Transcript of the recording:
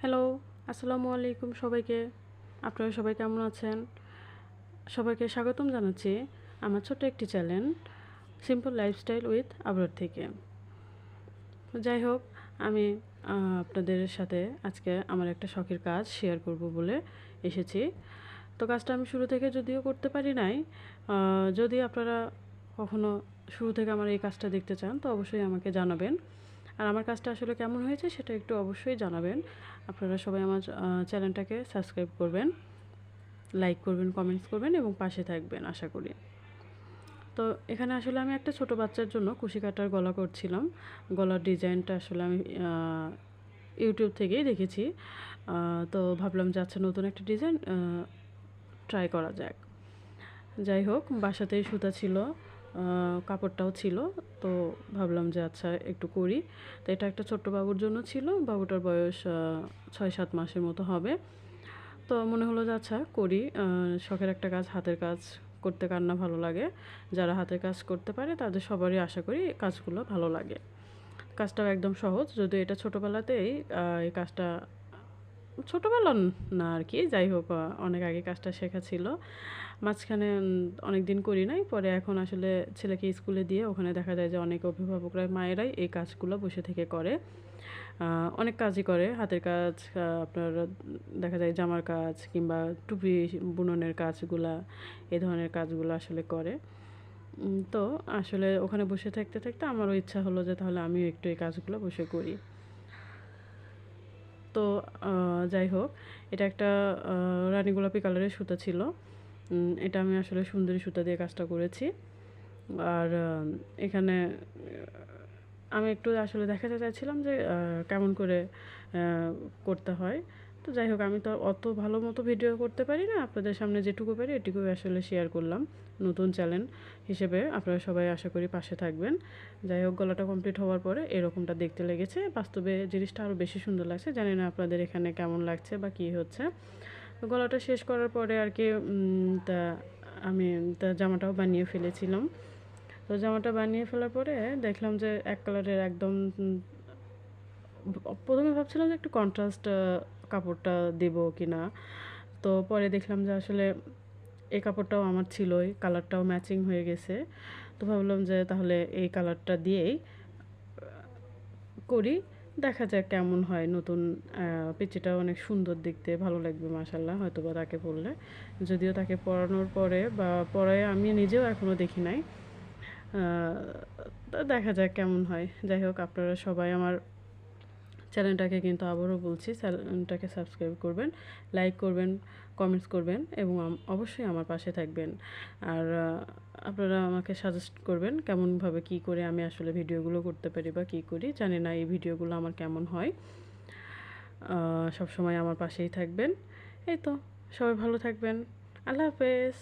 Hello, আসসালামু আলাইকুম সবাইকে। আপনারা সবাই কেমন আছেন? সবাইকে স্বাগতম জানাচ্ছি আমার ছোট্ট একটি channel simple lifestyle with Abrar থেকে। যাই হোক, আমি আপনাদের সাথে আজকে আমার একটা শখের কাজ শেয়ার করব বলে এসেছি। তো কাজটা আমি শুরু থেকে যদিও করতে পারি নাই, যদি আপনারা কখনো শুরু থেকে আমার এই কাজটা দেখতে চান তো অবশ্যই আমাকে জানাবেন। আর আমার কাজটা আসলে কেমন হয়েছে সেটা একটু অবশ্যই জানাবেন। আপনারা সবাই আমার চ্যানেলটাকে সাবস্ক্রাইব করবেন, লাইক করবেন, কমেন্টস করবেন এবং পাশে থাকবেন আশা করি। তো এখানে আসলে আমি একটা ছোট বাচ্চার জন্য কুশি কাটার গলা করছিলাম। গলার ডিজাইনটা আসলে আমি ইউটিউব থেকেই দেখেছি। তো ভাবলাম যে আচ্ছা নতুন একটা ডিজাইন ট্রাই করা যাক। যাই হোক, বাসাতেই সুতা ছিল, কাপড়টাও ছিল। তো ভাবলাম যে আচ্ছা একটু করি। তো এটা একটা ছোট্ট বাবুর জন্য ছিল। বাবুটার বয়স ৬-৭ মাসের মতো হবে। তো মনে হলো যে আচ্ছা করি, শখের একটা কাজ, হাতের কাজ করতে কার না ভালো লাগে। যারা হাতের কাজ করতে পারে তাদের সবারই আশা করি কাজগুলো ভালো লাগে। কাজটাও একদম সহজ, যদিও এটা ছোটোবেলাতেই এই কাজটা ছোটোবেলা না আর কি, যাই হোক অনেক আগে কাজটা শেখা ছিল। মাঝখানে অনেক দিন করি নাই, পরে এখন আসলে ছেলেকে স্কুলে দিয়ে ওখানে দেখা যায় যে অনেক অভিভাবকরা মায়েরাই এই কাজগুলো বসে থেকে করে। অনেক কাজই করে, হাতের কাজ, আপনার দেখা যায় জামার কাজ কিংবা টুপি বুননের কাজগুলা, এই ধরনের কাজগুলো আসলে করে। তো আসলে ওখানে বসে থাকতে থাকতে আমারও ইচ্ছা হলো যে তাহলে আমিও একটু এই কাজগুলো বসে করি। তো যাই হোক, এটা একটা রানী গোলাপি কালারের সুতা ছিল। এটা আমি আসলে সুন্দরী সুতা দিয়ে কাজটা করেছি। আর এখানে আমি একটু আসলে দেখাতে চাইছিলাম যে কেমন করে করতে হয়। তো যাই হোক, আমি তো অত ভালো মতো ভিডিও করতে পারি না, আপনাদের সামনে যেটুকু পারি এটুকুই আসলে শেয়ার করলাম। নতুন চ্যানেল হিসেবে আপনারা সবাই আশা করি পাশে থাকবেন। যাই হোক, গলাটা কমপ্লিট হওয়ার পরে এরকমটা দেখতে লেগেছে। বাস্তবে জিনিসটা আরও বেশি সুন্দর লাগছে। জানি না আপনাদের এখানে কেমন লাগছে বা কী হচ্ছে। তো গলাটা শেষ করার পরে আর কি তা আমি জামাটাও বানিয়ে ফেলেছিলাম। তো জামাটা বানিয়ে ফেলার পরে দেখলাম যে এক কালারের একদম, প্রথমে ভাবছিলাম যে একটু কন্ট্রাস্ট কাপড়টা দেবো কি না। তো পরে দেখলাম যে আসলে এই কাপড়টাও আমার ছিলই, কালারটাও ম্যাচিং হয়ে গেছে। তো ভাবলাম যে তাহলে এই কালারটা দিয়েই করি, দেখা যাক কেমন হয়। নতুন পিচিটাও অনেক সুন্দর দেখতে, ভালো লাগবে মাশাআল্লাহ হয়তোবা তাকে পরলে। যদিও তাকে পরানোর পরে বা পরায় আমি নিজেও এখনও দেখি নাই। আ তো দেখা যাক কেমন হয়। যাই হোক, আপনারা সবাই আমার চ্যানেলটাকে কিন্তু আবারও বলছি, চ্যানেলটাকে সাবস্ক্রাইব করবেন, লাইক করবেন, কমেন্টস করবেন এবং অবশ্যই আমার পাশে থাকবেন। আর আপনারা আমাকে সাজেস্ট করবেন কেমনভাবে কী করে আমি আসলে ভিডিওগুলো করতে পারি বা কী করি। জানি না এই ভিডিওগুলো আমার কেমন হয়। সবসময় আমার পাশেই থাকবেন। এই তো, সবাই ভালো থাকবেন। আল্লাহ হাফেজ।